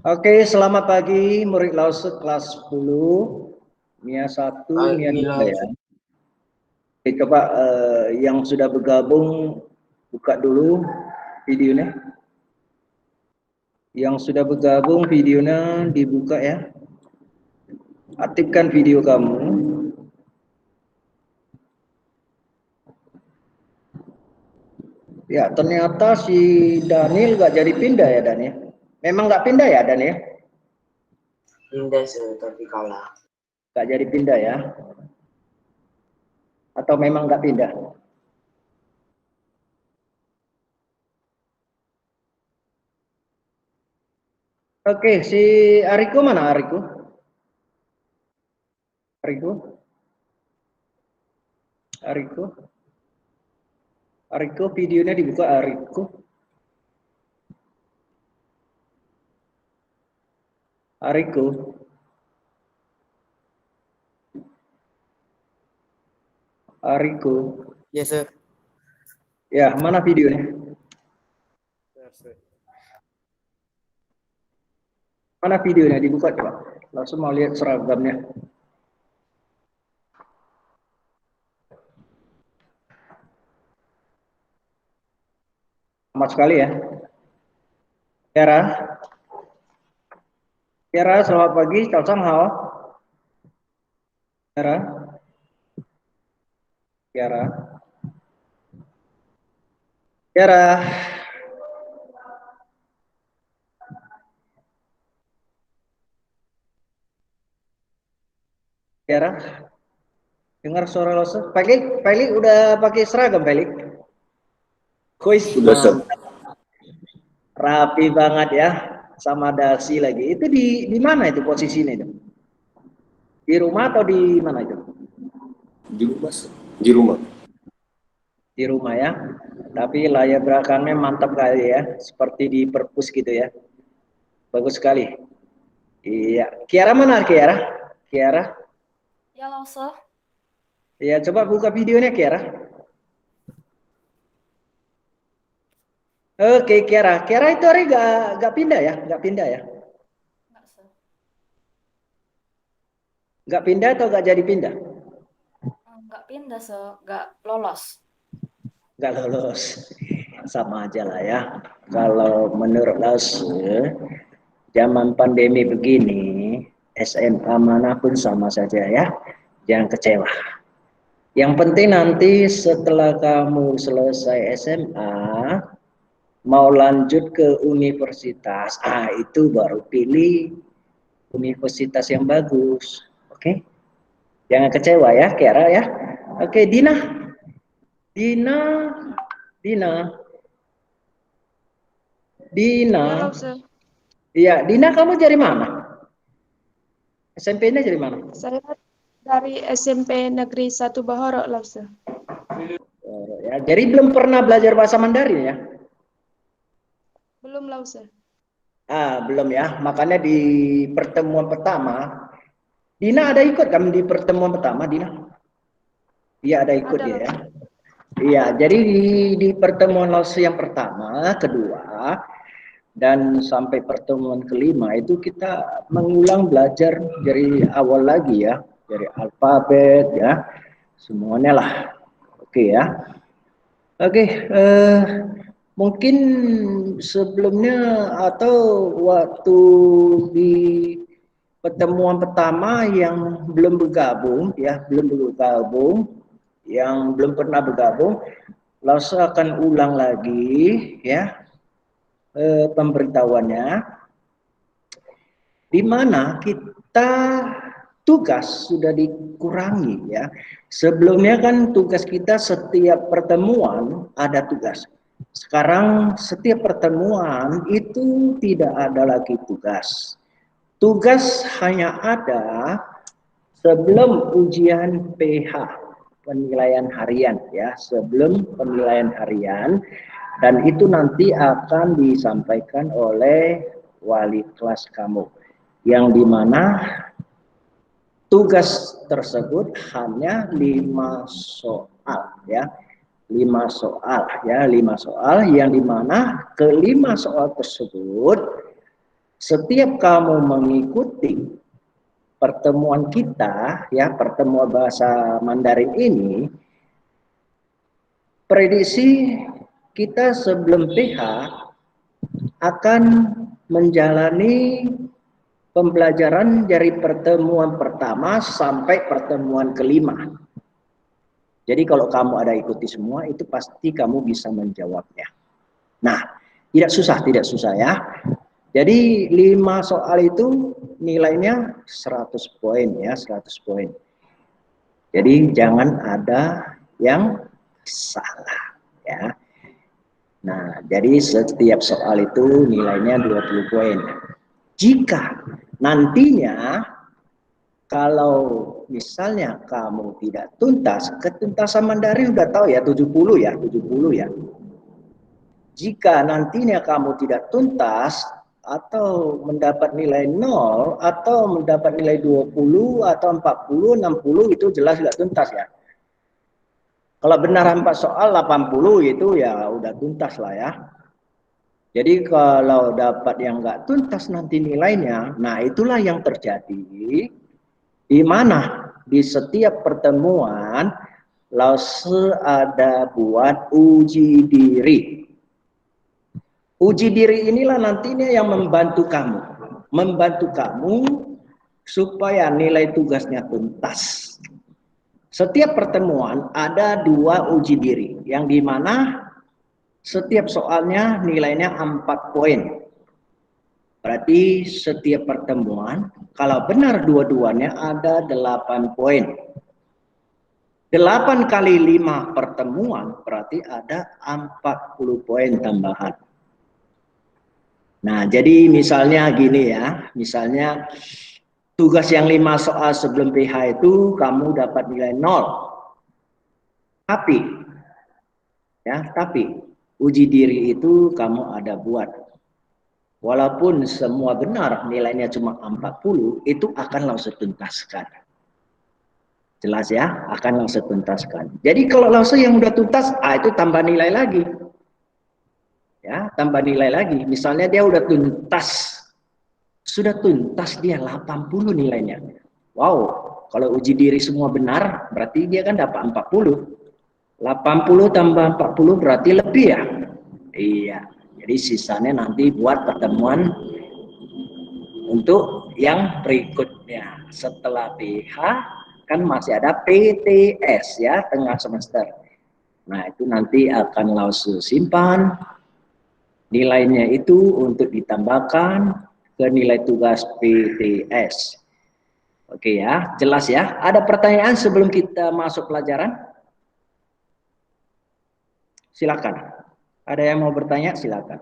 Oke, selamat pagi murid Lause kelas 10, Mia 1, Mia 2 ya. Oke, coba yang sudah bergabung buka dulu videonya. Yang sudah bergabung videonya dibuka ya. Aktifkan video kamu. Ya, ternyata si Daniel nggak jadi pindah ya, Daniel. Memang nggak pindah ya, Daniel? Pindah sih, tapi kalah. Nggak jadi pindah ya? Atau memang nggak pindah? Oke, si Ariko mana Ariko? Ariko videonya dibuka Ariko. Ariko. Yes, sir. Ya, mana videonya? Mana videonya dibuka coba. Langsung mau lihat seragamnya. Amat sekali ya. Tiara, selamat pagi. Chào sáng hao. Tiara. Dengar suara lo. Pelik udah pakai seragam, Pelik. Kuis. Rapi banget ya. Sama dasi lagi. Itu di mana itu posisinya itu? Di rumah atau di mana itu? Di rumah. Di rumah ya. Tapi layar belakangnya mantap kali ya. Seperti di perpus gitu ya. Bagus sekali. Iya. Kiara mana Kiara? Ya, Lause. Iya, coba buka videonya Kiara. Oke, Kiara itu hari gak pindah ya? Gak pindah ya? Enggak, sir. Gak pindah atau gak jadi pindah? Enggak pindah, sir. Enggak lolos. Gak lolos. Sama aja lah ya. Kalau menurut Laus, zaman pandemi begini, SMA manapun sama saja ya. Jangan kecewa. Yang penting nanti setelah kamu selesai SMA, mau lanjut ke universitas, itu baru pilih universitas yang bagus. Oke? Jangan kecewa ya, Kiara ya. Oke, Dina. Iya, Dina kamu dari mana? SMP-nya dari mana? Saya dari SMP Negeri 1 Bahoro, Lause. Ya, jadi belum pernah belajar bahasa Mandarin ya? Belum, Lause. Belum ya. Makanya di pertemuan pertama, Dina ada ikut kan di pertemuan pertama, Dina? Iya, ada ikut Ada, ya. Iya, jadi di pertemuan Lause yang pertama, kedua, dan sampai pertemuan kelima itu kita mengulang belajar dari awal lagi ya, dari alfabet ya, semuanya lah. Oke ya. Oke, mungkin sebelumnya atau waktu di pertemuan pertama yang belum bergabung ya, yang belum pernah bergabung, langsung akan ulang lagi ya pemberitahuannya, di mana kita tugas sudah dikurangi ya. Sebelumnya kan tugas kita setiap pertemuan ada tugas. Sekarang setiap pertemuan itu tidak ada lagi tugas. Tugas hanya ada sebelum ujian PH, penilaian harian ya, sebelum penilaian harian, dan itu nanti akan disampaikan oleh wali kelas kamu, yang dimana tugas tersebut hanya 5 soal ya, 5 soal ya, 5 soal yang dimana kelima soal tersebut setiap kamu mengikuti pertemuan kita, ya, pertemuan bahasa Mandarin ini, prediksi kita sebelum PH akan menjalani pembelajaran dari pertemuan pertama sampai pertemuan kelima. Jadi kalau kamu ada ikuti semua, itu pasti kamu bisa menjawabnya. Nah, tidak susah ya. Jadi 5 soal itu nilainya 100 poin ya, 100 poin. Jadi jangan ada yang salah ya. Nah, jadi setiap soal itu nilainya 20 poin. Jika nantinya kalau misalnya kamu tidak tuntas, ketuntasan Mandarin udah tahu ya 70 ya, 70 ya. Jika nantinya kamu tidak tuntas atau mendapat nilai 0 atau mendapat nilai 20 atau 40, 60 itu jelas tidak tuntas ya. Kalau benar 4 soal 80 itu ya udah tuntas lah ya. Jadi kalau dapat yang nggak tuntas nanti nilainya, nah itulah yang terjadi di mana di setiap pertemuan Lause ada buat uji diri. Uji diri inilah nantinya yang membantu kamu supaya nilai tugasnya tuntas. Setiap pertemuan ada 2 uji diri, yang dimana setiap soalnya nilainya 4 poin. Berarti setiap pertemuan, kalau benar dua-duanya ada 8 poin. 8 kali 5 pertemuan, berarti ada 40 poin tambahan. Nah, jadi misalnya gini ya, misalnya tugas yang 5 soal sebelum PH itu kamu dapat nilai 0. Tapi uji diri itu kamu ada buat. Walaupun semua benar nilainya cuma 40, itu akan langsung tuntaskan. Jelas ya, akan langsung tuntaskan. Jadi kalau langsung yang udah tuntas, itu tambah nilai lagi. Ya, tambah nilai lagi. Misalnya dia udah tuntas. Sudah tuntas dia 80 nilainya. Wow, kalau uji diri semua benar, berarti dia kan dapat 40. 80 tambah 40 berarti lebih ya? Iya. Jadi sisanya nanti buat pertemuan untuk yang berikutnya. Setelah PH kan masih ada PTS ya, tengah semester. Nah, itu nanti akan Lause simpan nilainya itu untuk ditambahkan ke nilai tugas PTS. Oke ya, jelas ya. Ada pertanyaan sebelum kita masuk pelajaran? Silakan. Ada yang mau bertanya? Silakan.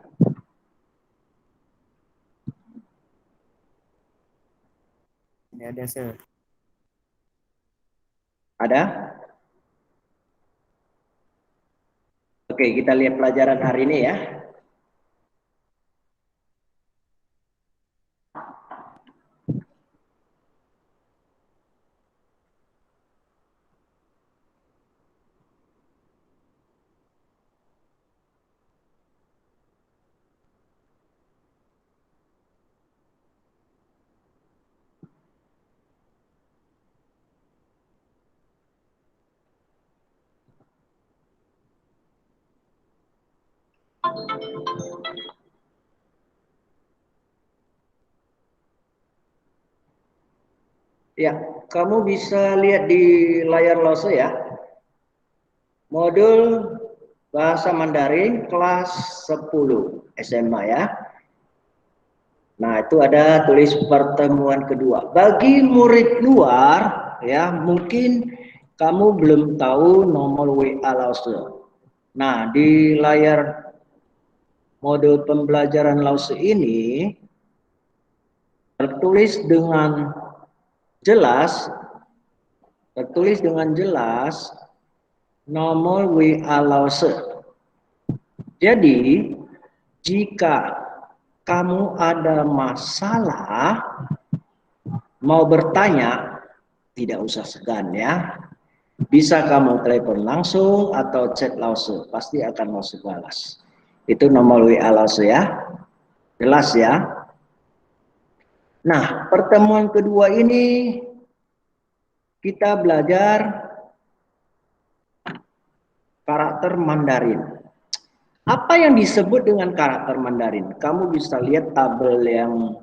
Tidak ada, Sir. Ada? Oke, kita lihat pelajaran hari ini ya. Ya, kamu bisa lihat di layar Lause ya. Modul Bahasa Mandarin kelas 10 SMA ya. Nah, itu ada tulis pertemuan kedua. Bagi murid luar ya, mungkin kamu belum tahu nomor WA Lause. Nah, di layar modul pembelajaran Lause ini tertulis dengan jelas nomor WA Lause. Jadi, jika kamu ada masalah mau bertanya, tidak usah segan ya. Bisa kamu telepon langsung atau chat Lause, pasti akan Lause balas. Itu nomor WA Lause ya. Jelas ya. Nah, pertemuan kedua ini kita belajar karakter Mandarin. Apa yang disebut dengan karakter Mandarin? Kamu bisa lihat tabel yang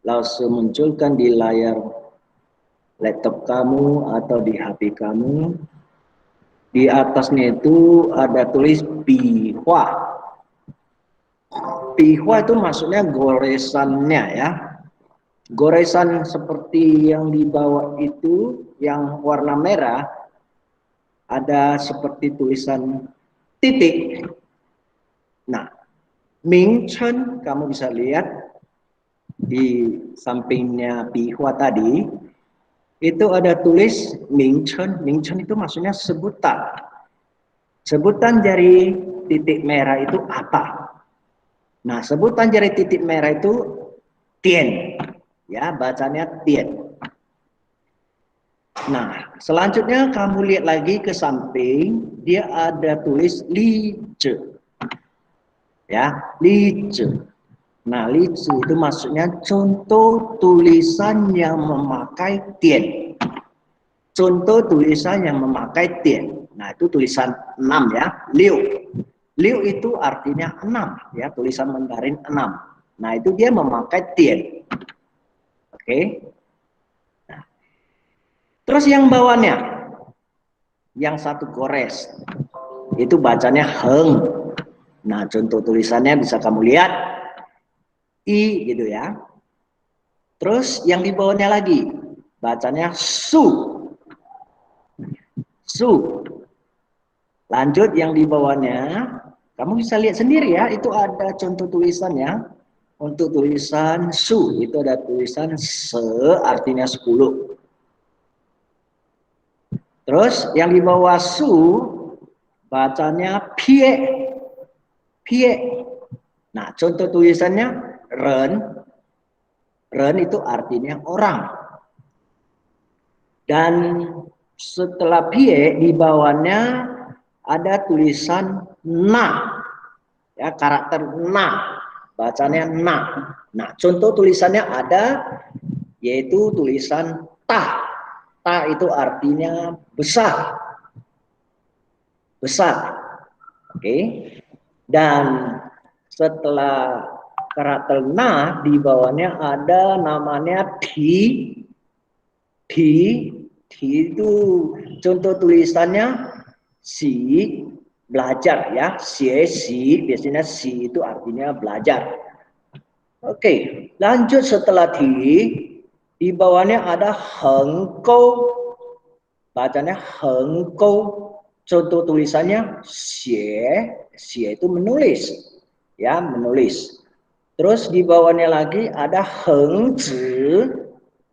langsung munculkan di layar laptop kamu atau di HP kamu. Di atasnya itu ada tulis Bihua. Bihua itu maksudnya goresannya ya. Goresan seperti yang di bawah itu yang warna merah ada seperti tulisan titik. Nah, Ming Chen kamu bisa lihat di sampingnya Bihua tadi itu ada tulis Ming Chen. Ming Chen itu maksudnya sebutan. Sebutan dari titik merah itu apa? Nah, sebutan dari titik merah itu Tian. Ya, bacanya Tian. Nah, selanjutnya kamu lihat lagi ke samping, dia ada tulis Li Zhe. Ya, Li Zhe. Nah, Li Zhe itu maksudnya contoh tulisan yang memakai Tian. Contoh tulisan yang memakai Tian. Nah, itu tulisan 6 ya, Liu. Liu itu artinya 6 ya, tulisan Mandarin 6. Nah, itu dia memakai Tian. Oke. Nah, terus yang bawahnya, yang satu gores, itu bacanya Heng. Nah, contoh tulisannya bisa kamu lihat, I gitu ya. Terus yang di bawahnya lagi, bacanya Su. Su. Lanjut yang di bawahnya, kamu bisa lihat sendiri ya, itu ada contoh tulisannya. Untuk tulisan Su, itu ada tulisan Se, artinya 10. Terus yang di bawah Su, bacanya Pie. Pie. Nah, contoh tulisannya Ren. Ren itu artinya orang. Dan setelah Pie, di bawahnya ada tulisan Na. Ya, karakter Na. Bacanya Na. Nah, contoh tulisannya ada, yaitu tulisan Ta. Ta itu artinya besar. Besar. Oke. Dan setelah karakter Na, di bawahnya ada namanya Ti. Ti itu contoh tulisannya Si, belajar ya. Si, biasanya si itu artinya belajar. Oke, lanjut setelah di bawahnya ada Hengkou. Bacanya Hengkou. Contoh tulisannya Xie. Xie itu menulis. Ya, menulis. Terus di bawahnya lagi ada Hengzi.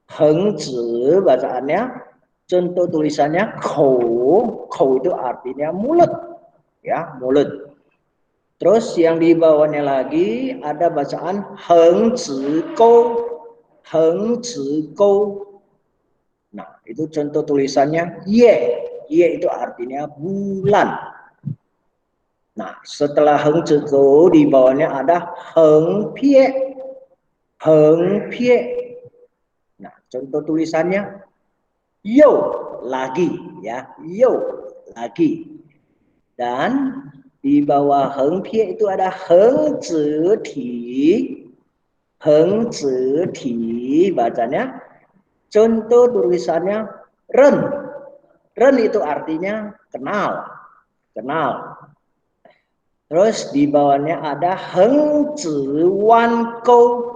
Hengzi bacaannya, contoh tulisannya Kou. Kou itu artinya mulut. Ya, mulut. Terus yang di bawahnya lagi ada bacaan Hengzi Kou. Hengzi Kou. Nah, itu contoh tulisannya Ye. Ye itu artinya bulan. Nah, setelah Hengzi Kou di bawahnya ada Heng Pie. Heng Pie. Nah, contoh tulisannya Yo, lagi ya. Yo, lagi. Dan di bawah Heng Pie itu ada Heng Zi Ti. Heng Zi Ti bacanya, contoh tulisannya Ren. Ren itu artinya kenal. Kenal. Terus di bawahnya ada Heng Zi Wan Kou.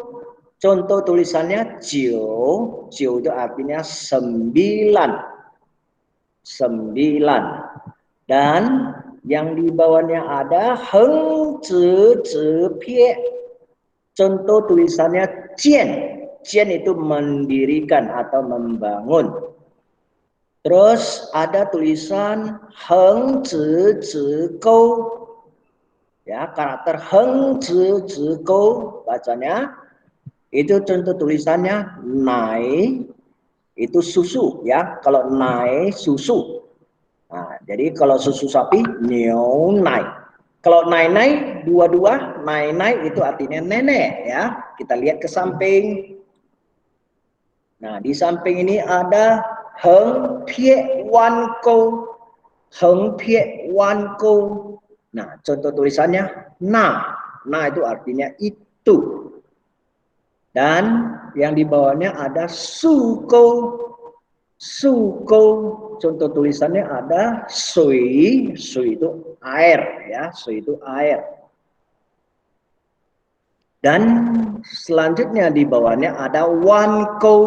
Contoh tulisannya Jiu. Jiu itu artinya 9. 9. Dan yang di bawahnya ada Heng Zi Zi Pie. Contoh tulisannya Jian. Jian itu mendirikan atau membangun. Terus ada tulisan Heng Zi Zi Kou. Ya, karakter Heng Zi Zi Kou bacanya itu contoh tulisannya Nai. Itu susu ya. Kalau Nai susu. Nah, jadi kalau susu sapi Niu Nai. Kalau nai-nai, dua-dua, nai-nai itu artinya nenek ya. Kita lihat ke samping. Nah, di samping ini ada heng pie wan kou. Heng pie wan kou. Nah, contoh tulisannya na. Na itu artinya itu. Dan yang di bawahnya ada su kou. Su kou, contoh tulisannya ada sui. Sui itu air ya, sui itu air. Dan selanjutnya di bawahnya ada wan kou.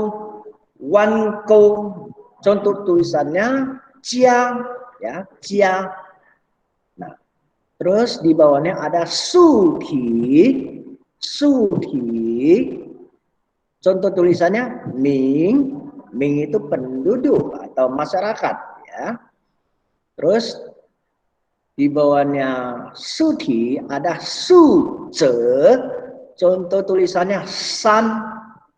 Wan kou, contoh tulisannya jia ya, jia. Nah, terus di bawahnya ada su ti. Su ti. Contoh tulisannya ming. Ming itu penduduk atau masyarakat ya. Terus di bawahnya suti ada su ce. Contoh tulisannya san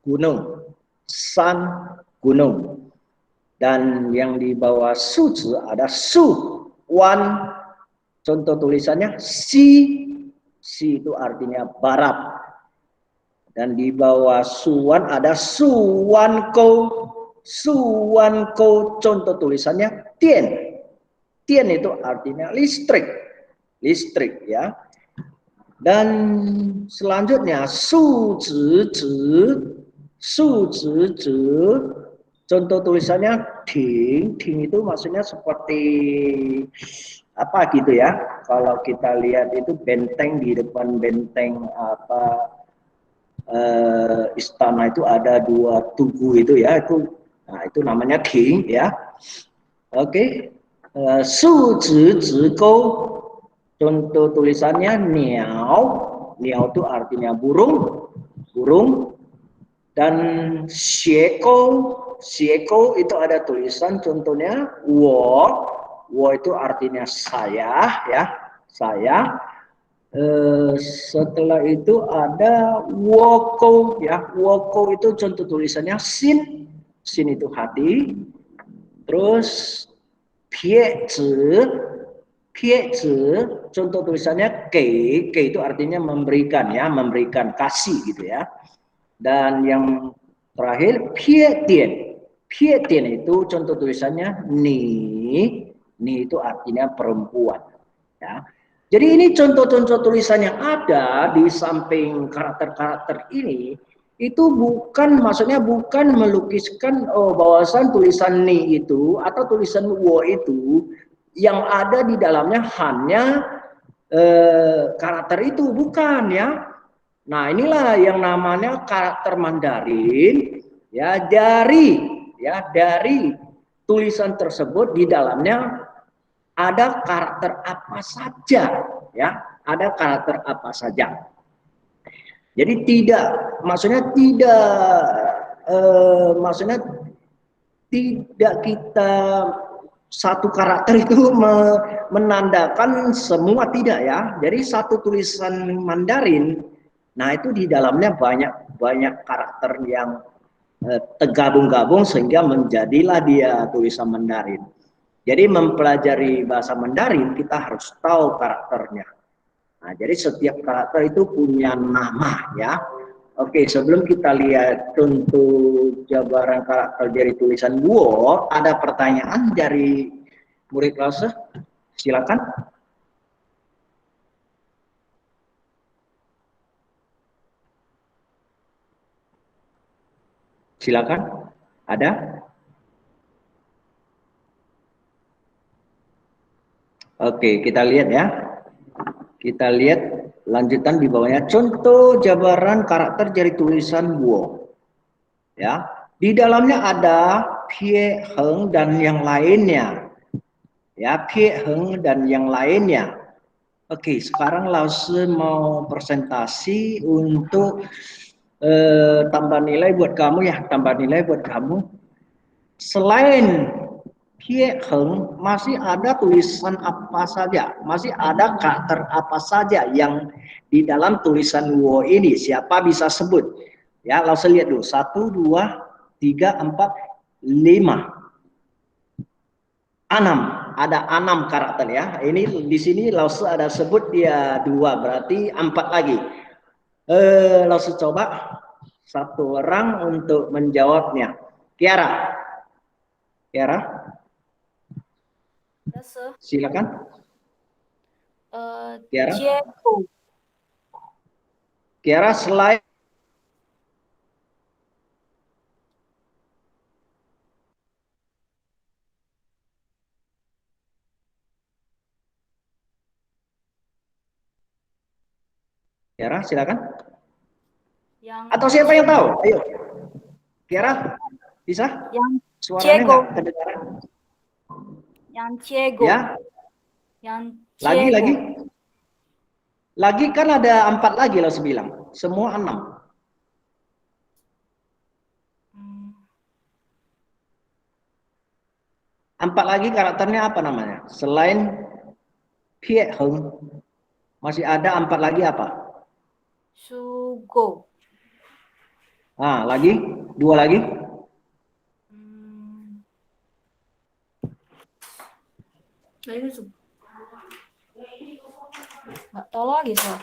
gunung. San gunung. Dan yang di bawah su ce ada su wan. Contoh tulisannya si. Si itu artinya barat. Dan di bawah suwan ada suwan kou. Suwan kou, contoh tulisannya tien. Tien itu artinya listrik. Listrik ya. Dan selanjutnya su zi zi. Su zi zi. Contoh tulisannya ting. Ting itu maksudnya seperti apa gitu ya. Kalau kita lihat itu benteng, di depan benteng apa istana itu ada dua tugu itu ya, itu nah itu namanya ting ya. Oke. Su zi zi kou, contoh tulisannya niao. Niao itu artinya burung, burung. Dan xie kou, xie kou itu ada tulisan contohnya wo. Wo itu artinya saya ya, saya. Setelah itu ada woko ya, woko itu contoh tulisannya sin. Sin itu hati. Terus pie zi. Pie zi contoh tulisannya kei. Kei itu artinya memberikan ya, memberikan kasih gitu ya. Dan yang terakhir pie tian. Pie tian itu contoh tulisannya ni. Ni itu artinya perempuan ya. Jadi ini contoh-contoh tulisan yang ada di samping karakter-karakter ini, itu bukan, maksudnya bukan melukiskan bahwasan tulisan ni itu atau tulisan wo itu yang ada di dalamnya hanya karakter itu, bukan ya. Nah, inilah yang namanya karakter Mandarin ya, dari tulisan tersebut di dalamnya ada karakter apa saja ya, ada karakter apa saja. Jadi maksudnya tidak kita satu karakter itu menandakan semua, tidak ya. Jadi satu tulisan Mandarin, nah itu di dalamnya banyak karakter yang tergabung-gabung sehingga menjadilah dia tulisan Mandarin. Jadi mempelajari bahasa Mandarin kita harus tahu karakternya. Nah, jadi setiap karakter itu punya nama ya. Oke, sebelum kita lihat contoh jabaran karakter dari tulisan Guo, ada pertanyaan dari murid kelas? Silakan. Silakan. Ada? Oke, kita lihat ya. Kita lihat lanjutan di bawahnya. Contoh jabaran karakter dari tulisan Guo. Ya, di dalamnya ada pie heng dan yang lainnya. Ya, pie heng dan yang lainnya. Oke, sekarang Lause mau presentasi untuk tambah nilai buat kamu ya, tambah nilai buat kamu. Selain pie heng, masih ada tulisan apa saja, masih ada karakter apa saja yang di dalam tulisan Wo ini, siapa bisa sebut? Ya, langsung lihat dulu, 1, 2, 3, 4, 5. Ada 6 karakter ya. Ini di sini Lause ada sebut dia 2, berarti 4 lagi. Lause coba satu orang untuk menjawabnya. Kiara, Ada se. silakan. Kiara, Diego. Kiara selain Kiara, silakan. Yang Atau siapa yang tahu? Ayo, Kiara, bisa? Yang Suaranya Diego. nggak kedengaran. Yang Diego. Ya, Yang lagi, Diego. lagi kan ada 4 lagi Lause bilang. Semua 6. Hmm, 4 lagi karakternya apa namanya? Selain Pie Heng, masih ada 4 lagi apa? Sugo. Ah, lagi 2 lagi. Hmm, nggak tahu lagi so.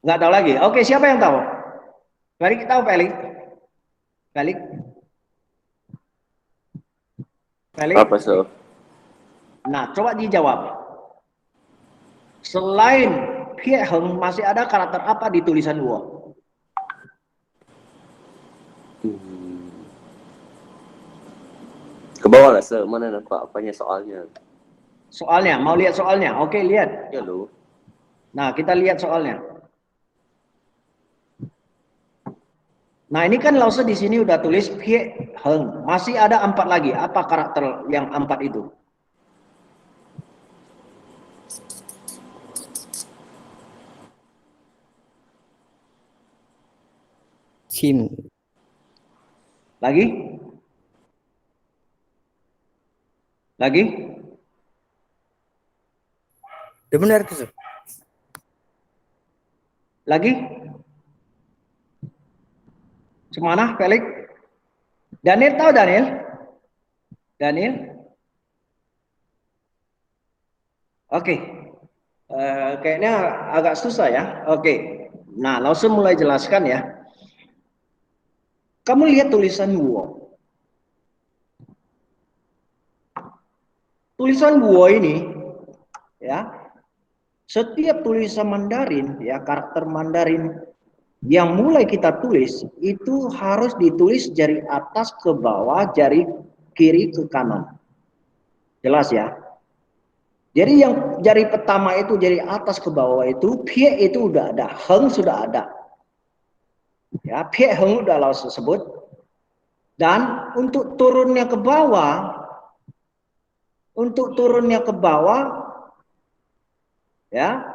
Nggak tahu lagi. Oke, siapa yang tahu? Felix tahu Felix? Felix? Felix? Apa so? Nah, coba dijawab. Selain Pie Heng, masih ada karakter apa di tulisan Luo? Ke bawah lah, Sir. Mana nampak apanya soalnya? Soalnya, mau lihat soalnya? Oke, lihat. Ya lu. Nah, kita lihat soalnya. Nah, ini kan Lause di sini udah tulis Pie Heng. Masih ada 4 lagi. Apa karakter yang 4 itu? Sim. Lagi? Lagi? Udah benar tuh, Sir. Lagi? Semana, Felix? Daniel tahu Daniel? Daniel? Oke. Kayaknya agak susah ya. Oke. Nah, langsung mulai jelaskan ya. Kamu lihat tulisan Guo. Tulisan Guo ini ya, setiap tulisan Mandarin ya, karakter Mandarin yang mulai kita tulis itu harus ditulis dari atas ke bawah, jari kiri ke kanan. Jelas ya? Jadi yang jari pertama itu dari atas ke bawah itu, Pie itu udah ada, Heng sudah ada. Ya, Pie Heng udah Lause sebut. Dan untuk turunnya ke bawah, ya,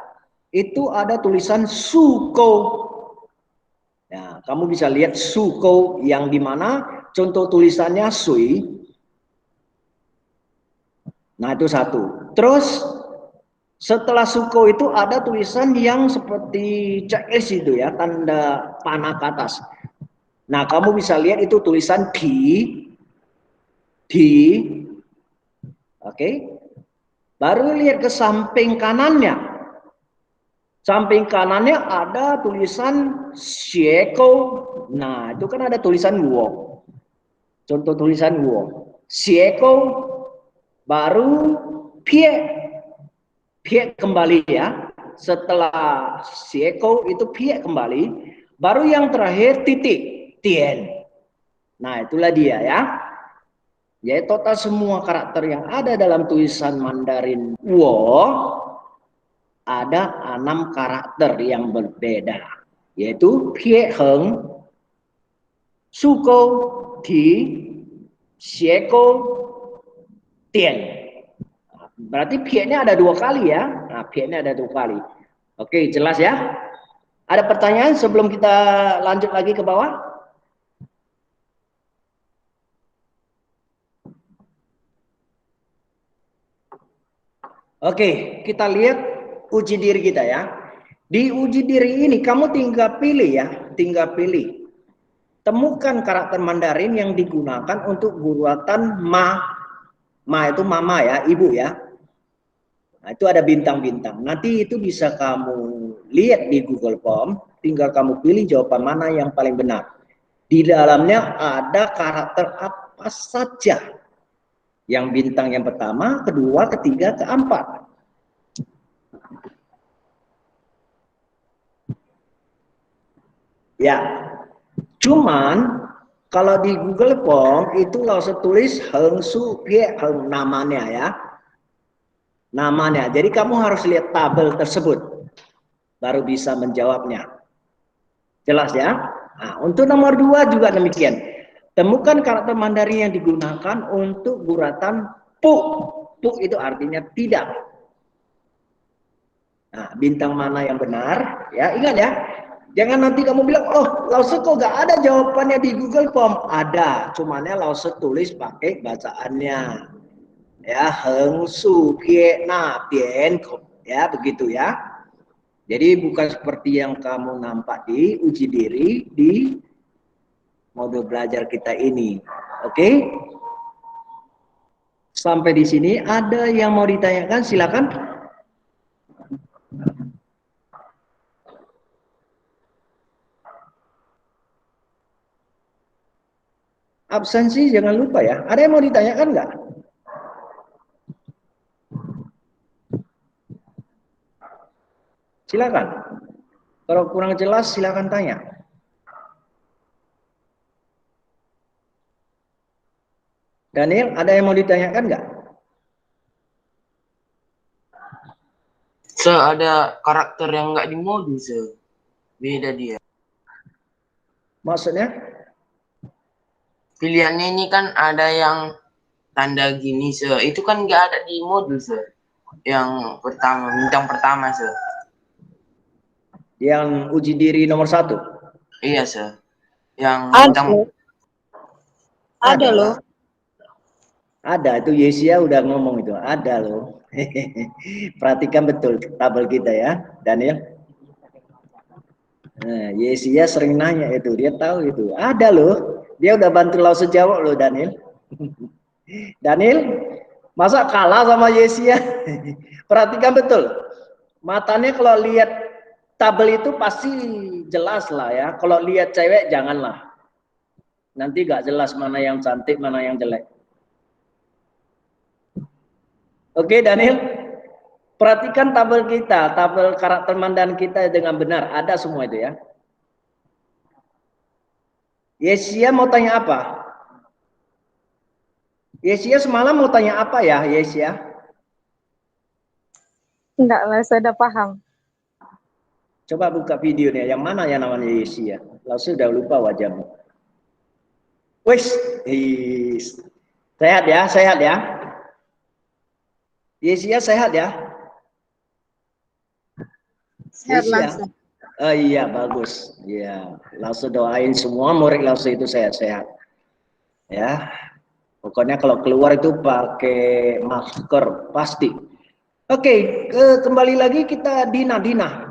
itu ada tulisan Suko. Ya, kamu bisa lihat Suko yang di mana contoh tulisannya Sui. Nah, itu satu. Terus setelah Suko itu ada tulisan yang seperti checklist itu ya, tanda panah ke atas. Nah, kamu bisa lihat itu tulisan di, oke. Baru lihat ke samping kanannya. Samping kanannya ada tulisan Xieko. Nah, itu kan ada tulisan Guo. Contoh tulisan Guo. Xieko, baru Pie. Pie kembali ya. Setelah Xieko itu Pie kembali. Baru yang terakhir titik. Tien. Nah, itulah dia ya. Jadi total semua karakter yang ada dalam tulisan Mandarin Wo ada 6 karakter yang berbeda, yaitu Pie Heng, Suko, Ti, Xieko, Tien. Berarti Pie-nya ada 2 kali ya. Nah, Pie-nya ada 2 kali. Oke, jelas ya? Ada pertanyaan sebelum kita lanjut lagi ke bawah? Oke, kita lihat uji diri kita ya. Di uji diri ini kamu tinggal pilih ya, Temukan karakter Mandarin yang digunakan untuk guratan ma, Ma itu mama ya, ibu ya. Nah, itu ada bintang-bintang. Nanti itu bisa kamu lihat di Google Form, tinggal kamu pilih jawaban mana yang paling benar. Di dalamnya ada karakter apa saja. Yang bintang yang pertama, kedua, ketiga, keempat. Ya, cuman kalau di Google Form itu langsung tulis Heng Su Pie Heng namanya ya. Namanya. Jadi kamu harus lihat tabel tersebut baru bisa menjawabnya. Jelas ya? Nah, untuk nomor 2 juga demikian. Temukan karakter Mandarin yang digunakan untuk guratan pu. Pu itu artinya tidak. Nah, bintang mana yang benar? Ya, ingat ya. Jangan nanti kamu bilang, oh, Lause kok gak ada jawabannya di Google Form. Ada, cumannya Lause tulis pakai bacaannya. Ya, Heng Su Pie Na Bien Kop. Ya, begitu ya. Jadi bukan seperti yang kamu nampak di uji diri di modul belajar kita ini. Oke? Sampai di sini ada yang mau ditanyakan, silakan. Absensi jangan lupa ya. Ada yang mau ditanyakan nggak? Silakan. Kalau kurang jelas silakan tanya. Daniel, ada yang mau ditanyakan nggak? Ada karakter yang nggak dimodul, beda dia. Maksudnya? Pilihannya ini kan ada yang tanda gini, itu kan nggak ada di modul, yang pertama, bintang pertama, Yang uji diri nomor 1? Iya, yang Ada, bintang. ada loh. Ada, itu Yesia udah ngomong itu, ada loh. Perhatikan betul tabel kita ya, Daniel. Nah, Yesia sering nanya itu, dia tahu itu. Ada loh, dia udah bantu Lause jawab loh, Daniel. Daniel, masa kalah sama Yesia? Perhatikan betul. Matanya kalau lihat tabel itu pasti jelas lah ya. Kalau lihat cewek janganlah. Nanti gak jelas mana yang cantik, mana yang jelek. Oke, Daniel. Perhatikan tabel kita, tabel karakter Mandarin kita dengan benar. Ada semua itu ya. Yesia mau tanya apa? Yesia semalam mau tanya apa ya, Yesia? Enggak lah, saya udah paham. Coba buka videonya. Yang mana ya namanya Yesia? Lalu sudah lupa wajahmu. Wes, sehat ya, sehat ya. Yesia sehat ya. Sehat Yesia. langsung. Oh iya, bagus. Ya, langsung doain semua murid langsung itu sehat-sehat. Ya, pokoknya kalau keluar itu pakai masker pasti. Oke, kembali lagi kita Dina.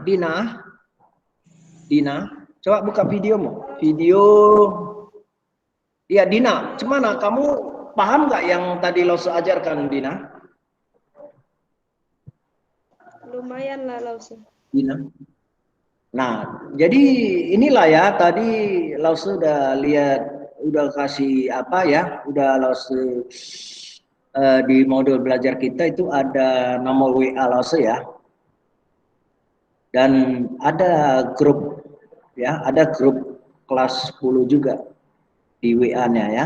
Coba buka videomu. Video. Ya Dina, gimana? Kamu paham nggak yang tadi Lause ajarkan, Dina? Lumayan lah Lause. Dina. Nah, jadi inilah ya tadi Lause udah lihat, udah kasih apa ya, udah Lause di modul belajar kita itu ada nomor WA Lause ya, dan ada grup ya, ada grup kelas 10 juga di WA-nya ya.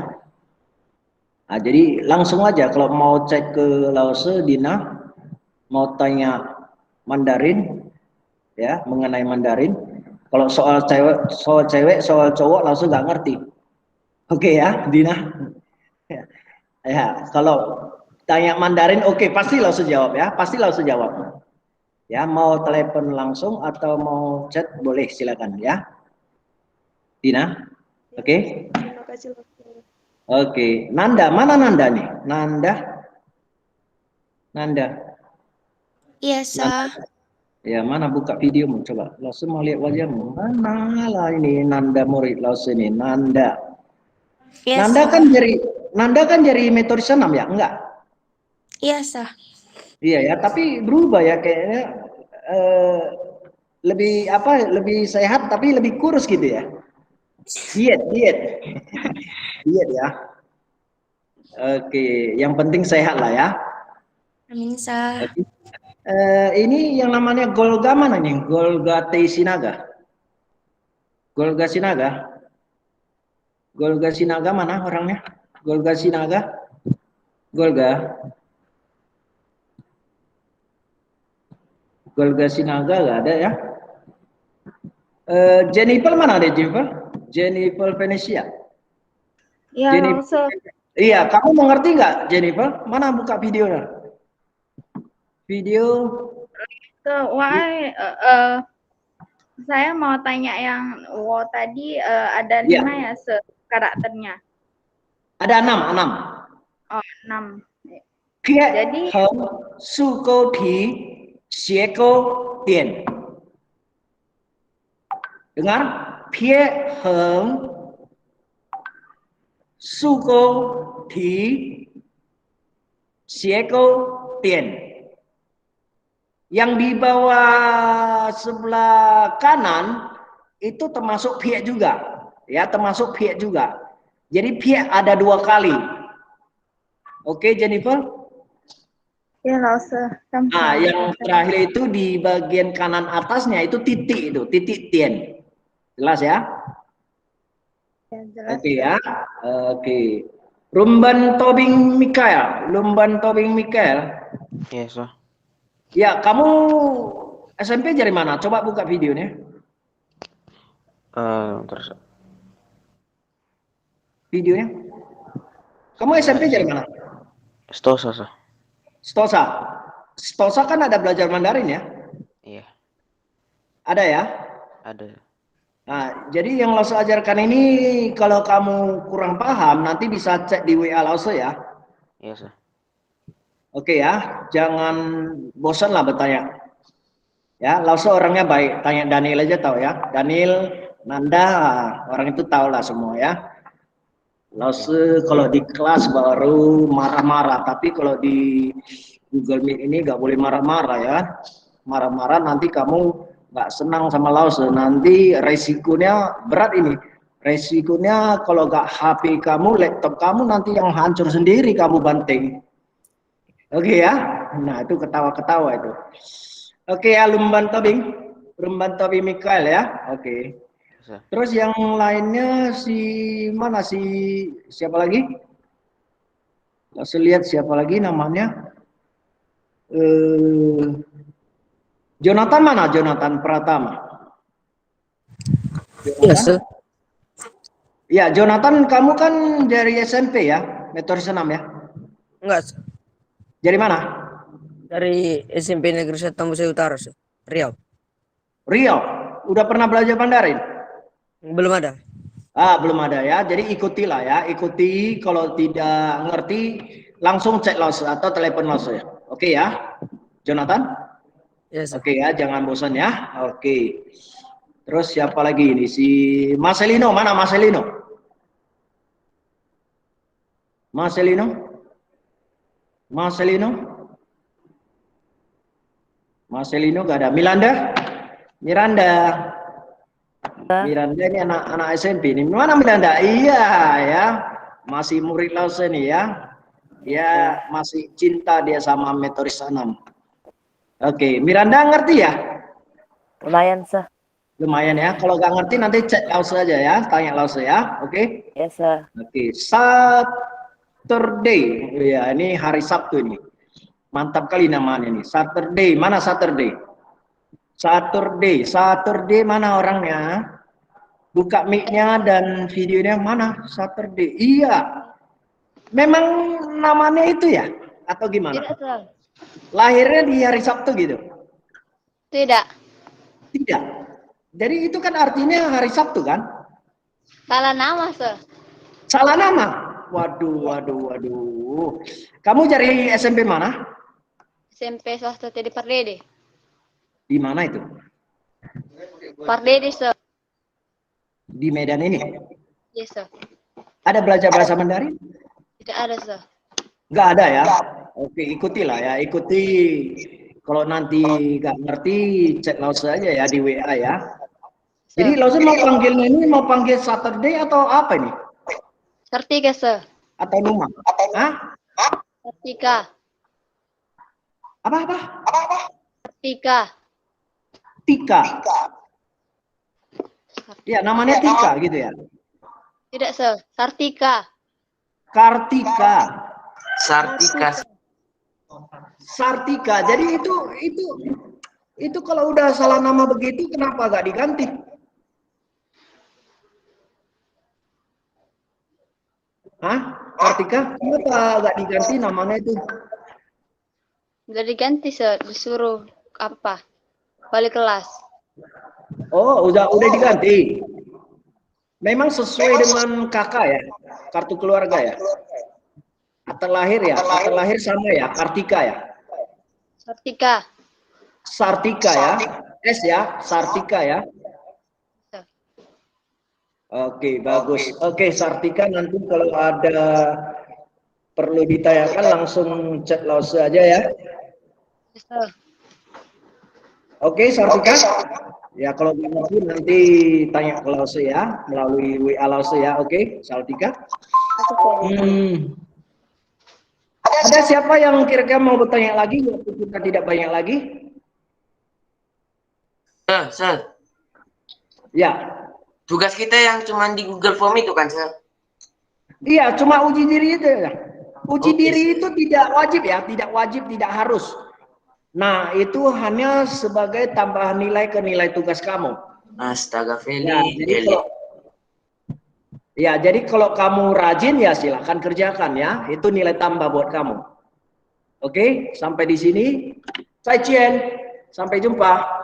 Nah, jadi langsung aja kalau mau cek ke Lause, Dina mau tanya Mandarin ya, mengenai Mandarin. Kalau soal cewek, soal cowok langsung nggak ngerti. Oke ya, Dina. Ya, kalau tanya Mandarin, oke, pasti langsung jawab ya, pasti langsung jawab. Ya, mau telepon langsung atau mau chat boleh, silakan ya, Dina. Oke. Terima kasih Lause. Oke, Nanda, mana Nanda nih? Nanda. Iya, Sa. Ya, mana buka videomu coba. Lause mau lihat wajahmu. Mana lah ini Nanda murid Lause ini, Nanda. Iya, Nanda Sa. kan dari metode senam ya? Enggak. Iya, sah. Iya ya, tapi berubah ya kayaknya lebih apa? Lebih sehat tapi lebih kurus gitu ya. Diet, diet. Diet ya. Oke, yang penting sehat lah ya. Amin, sah. Oke. Ini yang namanya Golga mana nih? Golga Sinaga. Golga Sinaga. Golga Sinaga mana orangnya? Golga Sinaga. Golga. Golga Sinaga nggak ada ya. Jennifer mana ada Jennifer? Jennifer Venesia. Iya, Jennifer. langsung. Iya, kamu mengerti nggak Jennifer? Mana buka videonya? Video. Saya mau tanya yang tadi ada Iya. 5 ya karakternya. Ada 6. Oh, 6. Pie Jadi- Heng Su Go Ti Xie Go Dian. Dengar? Pie Heng Su Go Ti Xie Go Dian. Yang di bawah sebelah kanan itu termasuk pie juga, ya termasuk pie juga. Jadi pie ada 2 kali. Oke Jennifer. Iya, langsung. Nah, yang terakhir itu di bagian kanan atasnya itu titik itu, titik tien. Jelas ya? Ya, jelas. Oke ya. Oke. Lumban Tobing Mikael, Lumban Tobing Mikael. Iya, sah. Ya, kamu SMP dari mana? Coba buka videonya. Terus Videonya. Kamu SMP dari mana? Stosa, sah. Stosa. Stosa kan ada belajar Mandarin ya? Iya, Ada ya? ada. Nah, jadi yang Lause ajarkan ini kalau kamu kurang paham nanti bisa cek di WA Lause ya. Iya, sah. Oke ya, jangan bosan lah bertanya. Ya, Lause orangnya baik. Tanya Daniel aja tahu ya. Daniel, Nanda, orang itu tahu lah semua ya. Lause kalau di kelas baru marah-marah, tapi kalau di Google Meet ini nggak boleh marah-marah ya. Marah-marah nanti kamu nggak senang sama Lause, nanti resikonya berat ini. Resikonya kalau nggak HP kamu, laptop kamu nanti yang hancur sendiri kamu banting. Oke ya, nah itu ketawa-ketawa itu. Oke ya, Lumban Tobing Mikael ya. Oke. Sah. Terus yang lainnya si mana siapa lagi? Saya lihat siapa lagi namanya? Jonathan mana? Jonathan Pratama. Iya, sah. Ya, Jonathan kamu kan dari SMP ya, metode senam ya. Enggak, sah. Dari mana? Dari SMP Negeri 1 Tambusai Utara, sah. Riau. Riau. Udah pernah belajar Mandarin? Belum ada. Belum ada ya. Jadi ikutilah ya. Ikuti, kalau tidak ngerti langsung cek Lause atau telepon Lause ya. Oke ya. Jonathan? Iya, sah. Oke ya, jangan bosan ya. Oke. Terus siapa lagi ini? Si Marcelino, mana Marcelino? Marcelino? Marcelino gak ada. Miranda? Miranda ini anak SMP ini. Mana Miranda? Iya ya. Masih murid Lause nih ya. Dia masih cinta dia sama metode senam. Oke, Miranda ngerti ya? Lumayan, sah. Lumayan ya. Kalau nggak ngerti nanti cek Lause aja ya. Tanya Lause ya. Oke? Ya, sah. Oke. Saturday. Ya, ini hari Sabtu ini. Mantap kali namanya ini. Saturday. Mana Saturday? Saturday mana orangnya? Buka mic-nya dan videonya mana? Saturday. Iya. Memang namanya itu ya? Atau gimana? Tidak, sah. Lahirnya di hari Sabtu gitu? Tidak. Tidak. Jadi itu kan artinya hari Sabtu kan? Salah nama, sah. Salah nama? Waduh. Kamu dari SMP mana? SMP swasta di Pardede. Di mana itu? Pardede, sah. Di Medan ini? Iya, sah. Ada belajar bahasa Mandarin? Tidak ada, sah. Nggak ada ya? Oke, ikutilah ya, ikuti. Kalau nanti nggak ngerti, chat Lause aja ya di WA ya. Jadi Lause mau panggilnya ini, mau panggil Saturday atau apa ini? Sartika, sir. Atau Numa? Hah? Sartika. Apa? Sartika. Tika. Ya, namanya Tika gitu ya. Tidak, sir. Sartika. Kartika. Sartika. Sartika. Jadi itu kalau udah salah nama begitu kenapa gak diganti? Hah? Kartika? Kenapa gak diganti namanya itu? Udah diganti, sir. Disuruh apa? Balik kelas. Oh, udah diganti. Memang sesuai dengan kakak ya, kartu keluarga ya. Akta lahir ya, akta lahir sama ya, Kartika ya. Sartika. Sartika ya, S ya, Sartika ya. Oke, bagus. Oke, Sartika nanti kalau ada perlu ditanyakan langsung chat Lause aja ya. Sir. Oke, Sartika. Ya kalau nanti tanya ke Lause ya, melalui WA Lause ya. Oke, Sartika. Ada siapa yang kira-kira mau bertanya lagi? Waktu kita tidak banyak lagi. Sir. Ya. Tugas kita yang cuma di Google Form itu kan, sir? Iya, cuma uji diri itu ya. Uji Oke, diri itu tidak wajib ya, tidak wajib, tidak harus. Nah, itu hanya sebagai tambahan nilai ke nilai tugas kamu. Astaga, Feli. Jadi kalau kamu rajin ya silakan kerjakan ya. Itu nilai tambah buat kamu. Oke, sampai di sini. Zaijian. Sampai jumpa.